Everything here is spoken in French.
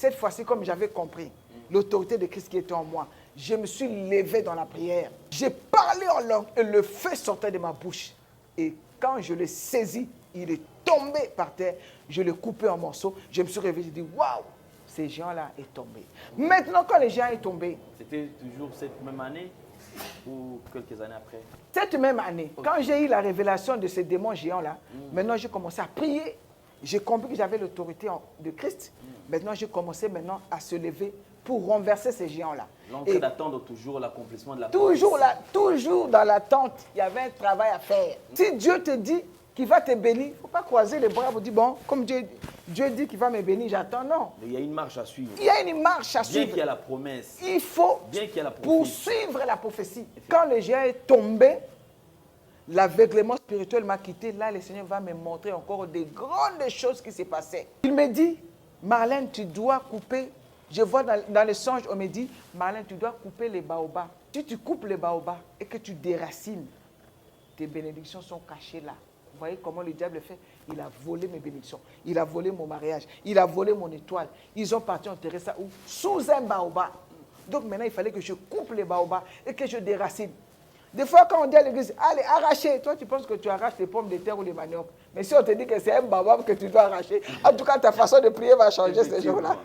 cette fois-ci, comme j'avais compris l'autorité de Christ qui était en moi, je me suis levé dans la prière. J'ai parlé en langue et le feu sortait de ma bouche. Et quand je l'ai saisi, il est tombé par terre. Je l'ai coupé en morceaux. Je me suis réveillé, j'ai dit, waouh, ce géant-là est tombé. Maintenant, quand le géant est tombé... C'était toujours cette même année ou quelques années après? Cette même année, quand j'ai eu la révélation de ce démon géant-là, maintenant j'ai commencé à prier. J'ai compris que j'avais l'autorité de Christ. Maintenant, j'ai commencé maintenant à se lever pour renverser ces géants-là. Donc, d'attendre toujours l'accomplissement de la toujours dans l'attente, il y avait un travail à faire. Si Dieu te dit qu'il va te bénir, il ne faut pas croiser les bras pour dire, bon, comme Dieu dit qu'il va me bénir, j'attends, non. Mais il y a une marche à suivre. Il y a une marche à suivre. Bien qu'il y ait la promesse. Il faut poursuivre la prophétie. Quand le géant est tombé, l'aveuglement spirituel m'a quitté. Là, le Seigneur va me montrer encore des grandes choses qui se passaient. Il me dit, Marlène, tu dois couper. Je vois dans les songes, on me dit, Marlène, tu dois couper les baobabs. Si tu coupes les baobabs et que tu déracines, tes bénédictions sont cachées là. Vous voyez comment le diable fait? Il a volé mes bénédictions. Il a volé mon mariage. Il a volé mon étoile. Ils ont parti enterrer ça où? Sous un baobab. Donc maintenant, il fallait que je coupe les baobabs et que je déracine. Des fois, quand on dit à l'église, allez, arrachez. Toi, tu penses que tu arraches les pommes de terre ou les maniocs. Mais si on te dit que c'est un baobab que tu dois arracher, en tout cas, ta façon de prier va changer ce jour-là.